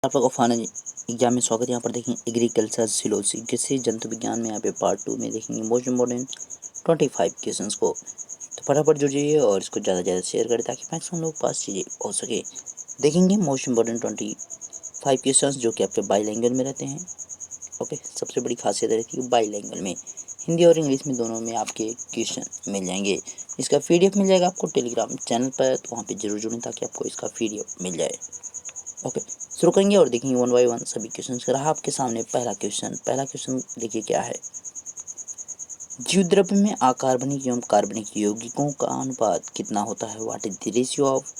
आप लोग को फाइनल एग्जाम में स्वागत है। यहाँ पर देखेंगे एग्रीकल्चर जियोलॉजी कृषि जंतु विज्ञान में यहाँ पे पार्ट 2 में देखेंगे मोस्ट इम्पोर्टेंट 25 क्वेश्चंस को। तो फटाफट जुड़िए और इसको ज़्यादा से ज़्यादा शेयर करें ताकि मैक्सिमम लोग पास चीज़ें हो सके। देखेंगे मोस्ट इम्पोर्टेंट 25 क्वेश्चंस जो कि आपके बाईलैंग्वेज में रहते हैं। ओके, सबसे बड़ी खासियत रहती है बाईलैंग्वेज में, हिंदी और इंग्लिश में दोनों में आपके क्वेश्चन मिल जाएंगे। इसका PDF मिल जाएगा आपको टेलीग्राम चैनल पर, तो वहाँ पर जरूर जुड़ें ताकि आपको इसका PDF मिल जाए। ओके, शुरू करेंगे और देखेंगे वन बाय वन सभी क्वेश्चन। रहा आपके सामने पहला क्वेश्चन देखिए क्या है। जीव द्रव्य में अकार्बनिक एवं कार्बनिक यौगिकों का अनुपात कितना होता है? What is the ratio of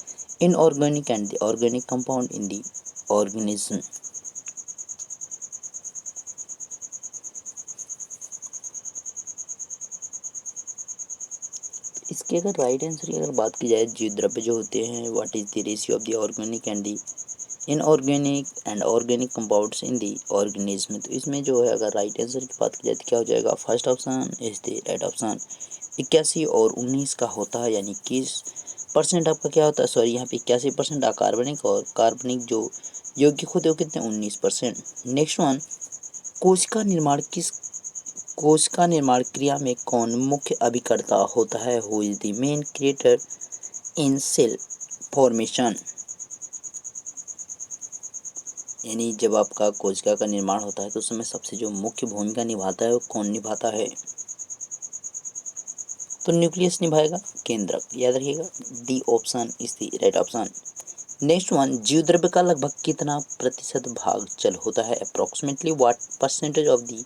inorganic and the organic compound in the organism? इसके अगर राइट आंसर की अगर बात की जाए, जीव द्रव्य जो होते हैं, what is the ratio of the organic and the inorganic and organic compounds in the organism, तो इसमें जो है अगर राइट आंसर की बात की जाए तो क्या हो जाएगा? First option is the right option. 81 और 19 का होता है, यानी 21% आपका क्या होता है, सॉरी यहाँ पे 81% अकार्बनिक और कार्बनिक जो यौगिक होते हैं वो कितने? 19%। नेक्स्ट वन, कोशिका निर्माण क्रिया में कौन मुख्य अभिकर्ता होता है? Who is the main creator in cell formation? यानी जब आपका कोशिका का निर्माण होता है तो उस समय सबसे जो मुख्य भूमिका निभाता है वो कौन निभाता है? तो न्यूक्लियस निभाएगा, केंद्रक, याद रखिएगा। D option is the right option. Next one, जीव द्रव्य का लगभग कितना प्रतिशत भाग जल होता है? Approximately what percentage of the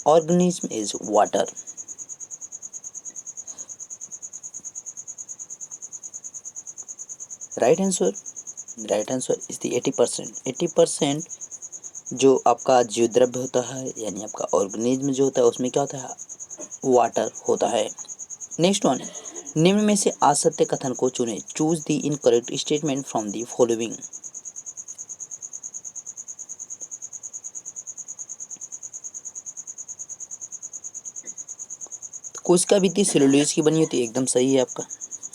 organism is water? Right answer is the 80%। 80% जो आपका जीव द्रव्य होता है, यानी आपका ऑर्गेनिज्म जो होता है उसमें क्या होता है? वाटर होता है। नेक्स्ट वन, निम्न में से असत्य कथन को चुनें। Choose the incorrect statement from the following. कोशिका भित्ति सेलुलोज की बनी होती है, एकदम सही है आपका।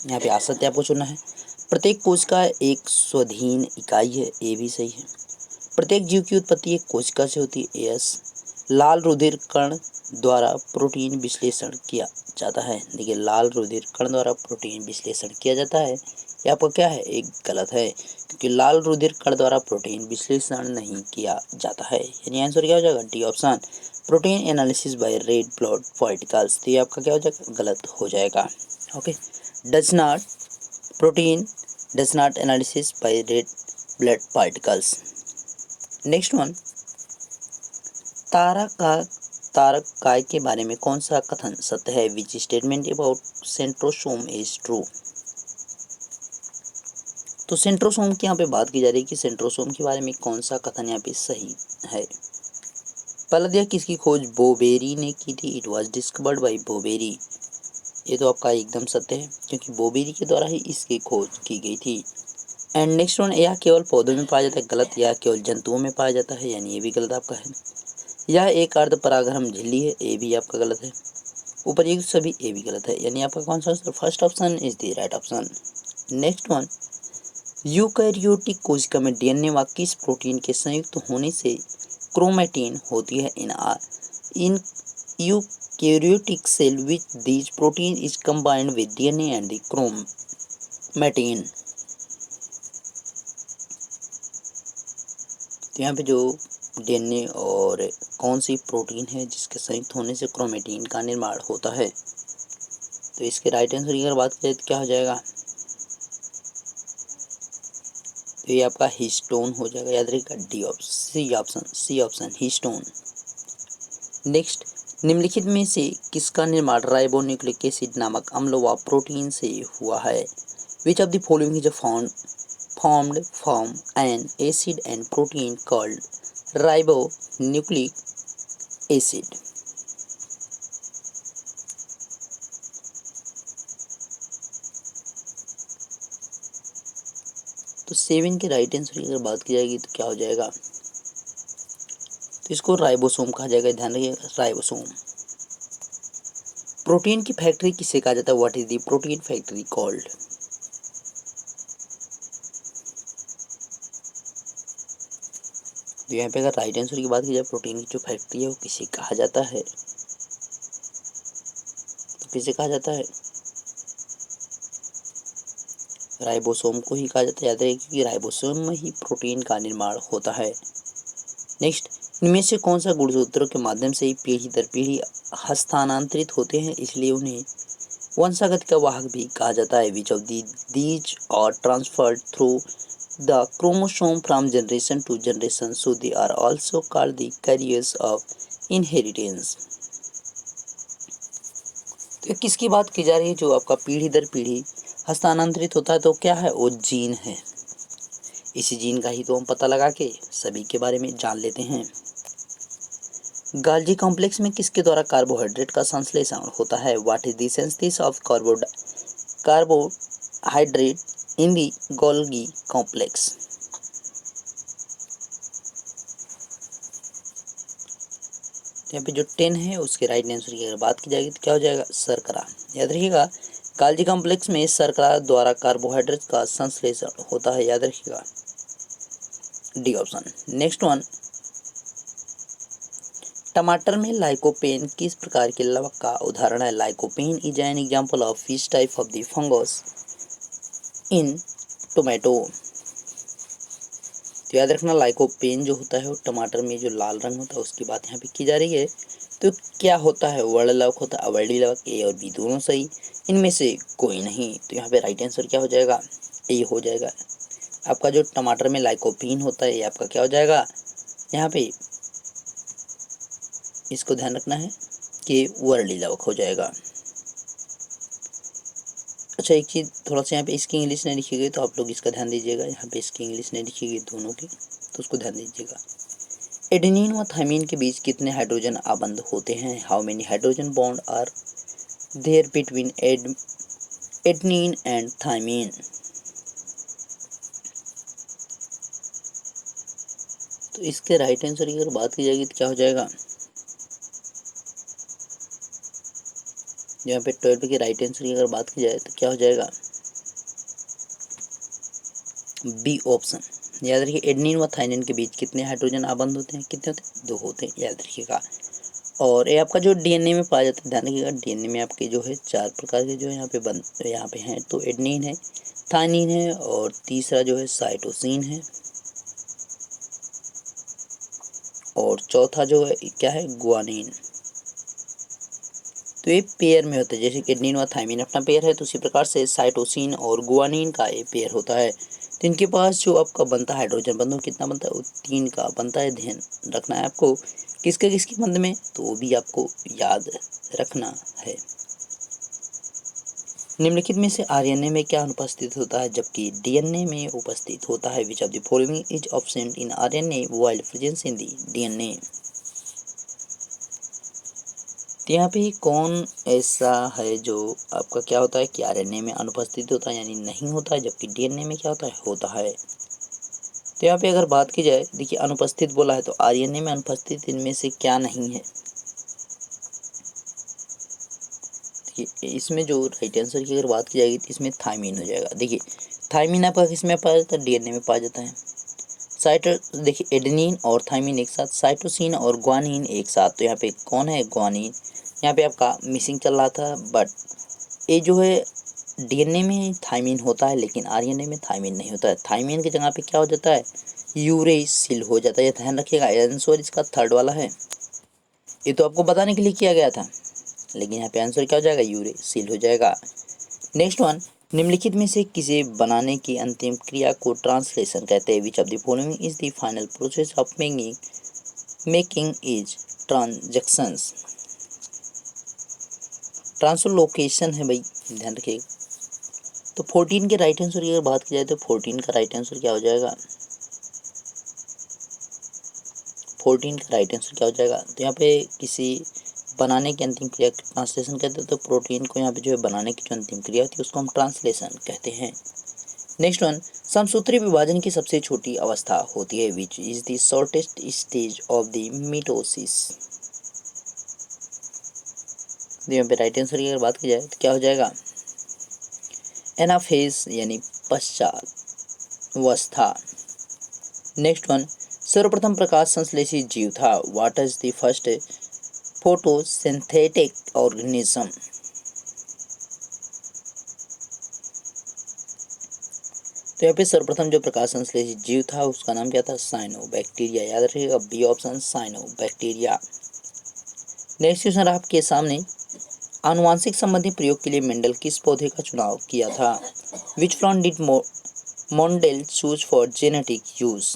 यहाँ पे असत्य आपको चुनना है। प्रत्येक कोशिका एक स्वाधीन इकाई है, ये भी सही है। प्रत्येक जीव की उत्पत्ति एक कोशिका से होती है, यस। लाल रुधिर कण द्वारा प्रोटीन विश्लेषण किया जाता है। देखिए, लाल रुधिर कण द्वारा प्रोटीन विश्लेषण किया जाता है, ये आपका क्या है? एक गलत है, क्योंकि लाल रुधिर कण द्वारा प्रोटीन विश्लेषण नहीं किया जाता है। यानी आंसर क्या हो जाएगा? D option, protein analysis by red blood particles. तो ये आपका क्या हो जाएगा? गलत हो जाएगा। Okay, does not protein does not analysis by red blood particles. Next one, तारा का तारक काय के बारे में कौन सा कथन सत्य है? Which statement about centrosome is true? तो सेंट्रोसोम की यहाँ पे बात की जा रही है कि सेंट्रोसोम के बारे में कौन सा कथन यहाँ पे सही है। पहला दिया किसकी खोज बोबेरी ने की थी? It was discovered by Boveri. ये तो आपका एकदम सत्य है, क्योंकि बोबेरी के द्वारा ही इसकी खोज की गई थी। एंड नेक्स्ट वन, यह केवल पौधों में पाया जाता है, गलत। यह केवल जंतुओं में पाया जाता है, यानी ये भी गलत आपका है। यह एक अर्ध परागरम झिल्ली है, ये भी आपका गलत है। उपर्युक्त सभी ये भी गलत है, यानी आपका कौन सा answer? First option is the right option. Next one, eukaryotic कोशिका में DNA व किस प्रोटीन के संयुक्त होने से क्रोमैटिन होती है? In eukaryotic cell which this protein is combined with DNA and the chromatin. तो यहाँ पे जो DNA और कौन सी प्रोटीन है जिसके संयुक्त होने से क्रोमैटिन का निर्माण होता है? तो इसके राइट आंसर की अगर बात करें तो क्या हो जाएगा? तो ये आपका हिस्टोन हो जाएगा, याद रखिएगा। C option histone. नेक्स्ट, निम्नलिखित में से किसका निर्माण राइबोन्यूक्लिक एसिड नामक अम्ल व प्रोटीन से हुआ है? Which of the following is formed from an acid and protein called ribonucleic acid? तो 7 के राइट आंसर की अगर बात की जाएगी तो क्या हो जाएगा? तो इसको राइबोसोम कहा जाएगा, ध्यान रखिएगा, राइबोसोम। प्रोटीन की फैक्ट्री किसे कहा जाता है? What is the protein factory called? तो यहाँ पे अगर राइट आंसर की बात की जाए, प्रोटीन की जो फैक्ट्री है वो किसे कहा जाता है, तो किसे कहा जाता है, राइबोसोम को ही कहा जाता है। याद रखिए क्योंकि राइबोसोम में ही प्रोटीन का निर्माण होता है। नेक्स्ट, इनमें से कौन सा गुणसूत्रों के माध्यम से ही पीढ़ी दर पीढ़ी हस्तांतरित होते हैं, इसलिए उन्हें वंशागत का वाहक भी कहा जाता है। Which of these are transferred through the chromosome from generation to generation, so they are also called the carriers of inheritance. तो किसकी बात की जा रही है जो आपका पीढ़ी दर पीढ़ी हस्तांतरित होता है, तो क्या है वो, जीन है। इसी जीन का ही तो हम पता लगा के सभी के बारे में जान लेते हैं। गाल्जी कॉम्प्लेक्स में किसके द्वारा कार्बोहाइड्रेट का संश्लेषण होता है। What is the synthesis of carbohydrate in the Golgi complex. यहाँ पे जो 10 है उसके राइट आंसर की अगर बात की जाएगी तो क्या हो जाएगा, शर्करा। याद रखिएगा गाल्जी कॉम्प्लेक्स में शर्करा द्वारा कार्बोहाइड्रेट का संश्लेषण होता है, याद रखिएगा, डी ऑप्शन। नेक्स्ट वन, टमाटर में लाइकोपेन किस प्रकार के लवक का उदाहरण है। Lycopene is an example of which type of the fungus in tomato. तो याद रखना लाइकोपेन जो होता है वो टमाटर में जो लाल रंग होता है उसकी बात यहाँ पे की जा रही है। तो क्या होता है, वर्ण लवक होता है, अवर्णी लवक, ए और बी दोनों सही, इनमें से कोई नहीं। तो यहाँ पे राइट आंसर क्या हो जाएगा, ए हो जाएगा। आपका जो टमाटर में लाइकोपेन होता है ये आपका क्या हो जाएगा, यहाँ पे इसको ध्यान रखना है कि वर्णी लवक हो जाएगा। अच्छा एक चीज़ थोड़ा सा यहाँ पे इसकी इंग्लिश नहीं लिखी गई तो आप लोग इसका ध्यान दीजिएगा, यहाँ पे इसकी इंग्लिश नहीं लिखी गई दोनों की, तो उसको ध्यान दीजिएगा। एडेनिन व थाइमिन के बीच कितने हाइड्रोजन आबंध होते हैं। How many hydrogen bond are there between adenine and thymine. तो इसके राइट आंसर की अगर बात की जाएगी तो क्या हो जाएगा, यहाँ पे 12 के राइट आंसर की अगर बात की जाए तो क्या हो जाएगा, बी ऑप्शन। याद रखिए एडेनिन व थाइमिन के बीच कितने हाइड्रोजन आबंध होते हैं, कितने होते हैं, 2 होते हैं, याद रखिएगा। और ये आपका जो डीएनए में पाया जाता है, ध्यान रखिएगा डीएनए में आपके जो है 4 प्रकार के जो है यहाँ पे हैं, तो एडेनिन है, थाइमिन है और तीसरा जो है साइटोसिन है और चौथा जो है क्या है, गुआनिन। तो ये पेयर में होता है, जैसे एडेनिन व थाइमिन अपना पेयर है तो उसी प्रकार से साइटोसिन और गुआनिन का ये पेयर होता है। तो इनके पास जो आपका बनता है हाइड्रोजन बंधन कितना बनता है, वो 3 का बनता है। ध्यान रखना है आपको किसके किसके बंध में, तो वो भी आपको याद रखना है। निम्नलिखित में से आरएनए में क्या अनुपस्थित होता है जबकि डीएनए में उपस्थित होता है। Which of the following is absent in RNA while presence in the DNA. तो यहाँ पे ही कौन ऐसा है जो आपका क्या होता है कि आरएनए में अनुपस्थित होता है यानी नहीं होता है, जबकि डीएनए में क्या होता है, होता है। तो यहाँ पे अगर बात की जाए, देखिए अनुपस्थित बोला है तो आरएनए में अनुपस्थित इनमें से क्या नहीं है। देखिए इसमें जो राइट आंसर की अगर बात की जाएगी तो इसमें थाइमिन हो जाएगा। देखिए थाइमिन आपका किसमें पाया जाता है, डीएनए में पाया जाता है। देखिए एडेनिन और थाइमिन एक साथ, साइटोसिन और ग्वानिन एक साथ, तो यहाँ पे कौन है, ग्वानिन। यहाँ पे आपका मिसिंग चल रहा था, बट ये जो है डीएनए में थाइमिन होता है लेकिन आरएनए में थाइमिन नहीं होता है। थाइमिन की जगह पे क्या हो जाता है, यूरेसिल हो जाता है। ध्यान रखिएगा आंसर इसका थर्ड वाला है, ये तो आपको बताने के लिए किया गया था, लेकिन यहाँ पे आंसर क्या हो जाएगा, यूरेसिल हो जाएगा। नेक्स्ट वन, निम्नलिखित में से किसे बनाने की अंतिम क्रिया को ट्रांसलेशन कहते हैं। विच of the following is the final process of making is transactions. Translocation है भाई, ध्यान रखिएगा। तो 14 के राइट आंसर की अगर बात की जाए तो 14 का राइट आंसर क्या हो जाएगा, 14 का राइट आंसर क्या हो जाएगा। तो यहाँ पे किसी बनाने की अंतिम क्रिया ट्रांसलेशन कहते हैं, तो प्रोटीन को यहाँ पे जो है बनाने की जो अंतिम क्रिया होती है उसको हम ट्रांसलेशन कहते हैं। नेक्स्ट वन, समसूत्री विभाजन की सबसे छोटी अवस्था होती है। Which is the shortest stage of the mitosis. यहाँ पे राइट आंसर की अगर बात की जाए तो क्या हो जाएगा, एनाफेज यानी पश्चात अवस्था। नेक्स्ट वन, सर्वप्रथम प्रकाश संश्लेषी जीव था। What is the first photosynthetic organism. तो यहाँ पे सर्वप्रथम जो प्रकाश संश्लेषी जीव था उसका नाम क्या था? साइनोबैक्टीरिया। याद रखिएगा B option cyanobacteria. Next question आपके सामने, आनुवांशिक संबंधी प्रयोग के लिए मेंडल किस पौधे का चुनाव किया था? Which plant did Mendel choose for genetic use.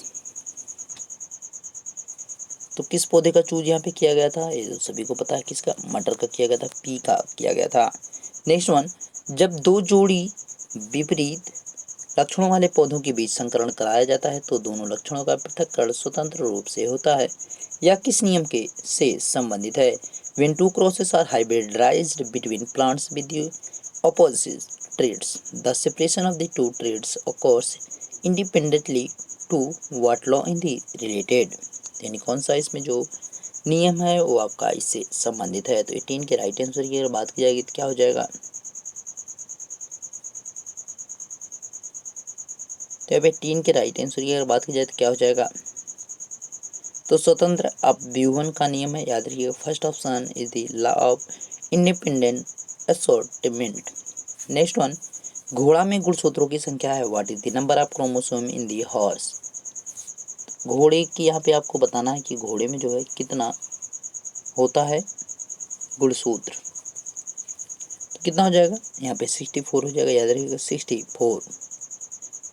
तो किस पौधे का चूज यहाँ पे किया गया था? ये तो सभी को पता है, किसका? मटर का किया गया था, पी का किया गया था। नेक्स्ट वन, जब दो जोड़ी विपरीत लक्षणों वाले पौधों के बीच संकरण कराया जाता है तो दोनों लक्षणों का पृथक्करण स्वतंत्र रूप से होता है, यह किस नियम के से संबंधित है? When two crosses are hybridized between plants with the opposite traits, the separation of the two traits occurs independently to what law in the related। यानी कौन सा इसमें जो नियम है वो आपका इससे संबंधित है? तो 18 के राइट आंसर की अगर बात की जाएगी तो क्या हो जाएगा? तो अब 18 के राइट आंसर की अगर बात की जाए तो क्या हो जाएगा? तो स्वतंत्र अपव्यूहन का नियम है, याद रखिएगा first option is the law of independent assortment. Next one, घोड़ा में गुणसूत्रों की संख्या है। What is the number of chromosome in the horse. घोड़े की यहाँ पे आपको बताना है कि घोड़े में जो है कितना होता है गुणसूत्र। तो कितना हो जाएगा यहाँ पे? 64 हो जाएगा, याद रखिएगा 64।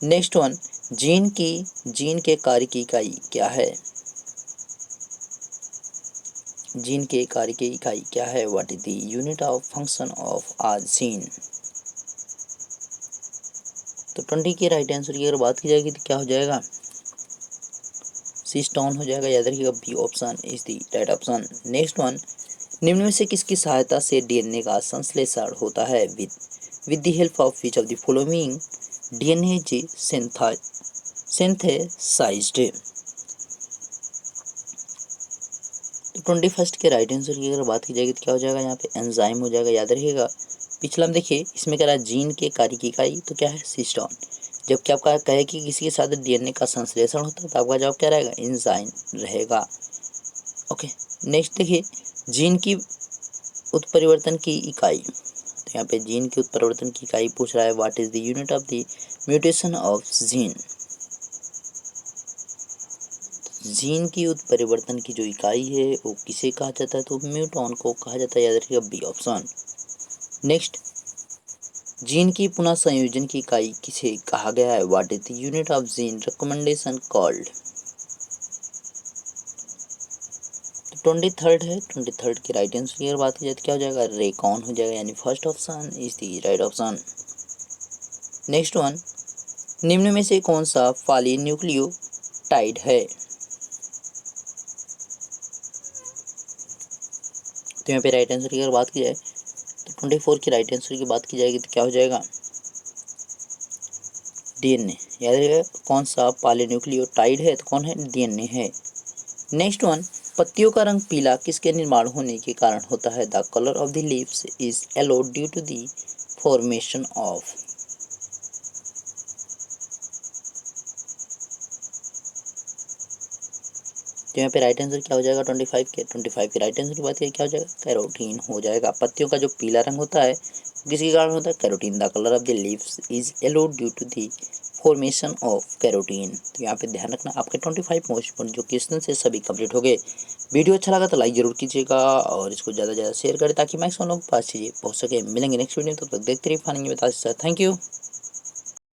नेक्स्ट वन, जीन के कार्य की इकाई क्या है? जीन के कार्य की इकाई क्या है? What is the unit of function of a gene. तो 20 के राइट आंसर की अगर बात की जाएगी तो क्या हो जाएगा? सिस्टोन हो जाएगा, याद रखिएगा B option is the right option. Next one, निम्न में से किसकी सहायता से डीएनए का संश्लेषण होता है? With the help of which of the following DNA is synthesized. 21 के राइट आंसर की अगर बात की जाएगी तो क्या हो जाएगा? यहाँ पे एंजाइम हो जाएगा, याद रखिएगा। पिछला में देखिए इसमें कह रहा है जीन के कार्य की इकाई, तो क्या है? सिस्टोन। जबकि आपका कहे कि किसी के साथ डीएनए का संश्लेषण होता है तो आपका जवाब क्या रहेगा? एंजाइम रहेगा। ओके, नेक्स्ट देखिए, जीन की उत्परिवर्तन की इकाई। तो यहाँ पे जीन की उत्परिवर्तन की इकाई पूछ रहा है। What is the unit of the mutation of gene. Gene की उत्परिवर्तन की जो इकाई है वो किसे कहा जाता है? तो म्यूटॉन को कहा जाता है, याद रखिएगा बी ऑप्शन। नेक्स्ट, जीन की पुनः संयोजन की इकाई किसे कहा गया है? What is the unit of gene recommendation called. 23 है, 23 के राइट आंसर की अगर बात की जाए तो क्या हो जाएगा? रेकॉन हो जाएगा, यानी first option is the right option. Next one, निम्न में से कौन सा पॉलीन्यूक्लियोटाइड है? तो यहाँ पे राइट आंसर की अगर बात की जाए तो 24 की राइट आंसर की बात की जाएगी तो क्या हो जाएगा? डीएनए। याद रखिएगा कौन सा पॉलीन्यूक्लियोटाइड है? तो कौन है? डीएनए है। नेक्स्ट वन, पत्तियों का रंग पीला किसके निर्माण होने के कारण होता है? The colour of the leaves is yellow due to the formation of. तो यहाँ पे राइट आंसर क्या हो जाएगा? 25 के राइट आंसर की बात करें क्या हो जाएगा? कैरोटीन हो जाएगा। पत्तियों का जो पीला रंग होता है किसके कारण होता है? Carotene. The colour of the leaves is yellow due to the formation of carotene. तो यहाँ पे ध्यान रखना, आपके 25 मोस्ट इम्पोर्टेंट जो क्वेश्चन से सभी कंप्लीट हो गए। वीडियो अच्छा लगा तो लाइक जरूर कीजिएगा और इसको ज़्यादा से ज़्यादा शेयर करें ताकि मैक्सिमम लोग पास चीज़ें पहुँच सके। मिलेंगे नेक्स्ट वीडियो, तब तक देखते रहिए फाइनेंस बता। Thank you.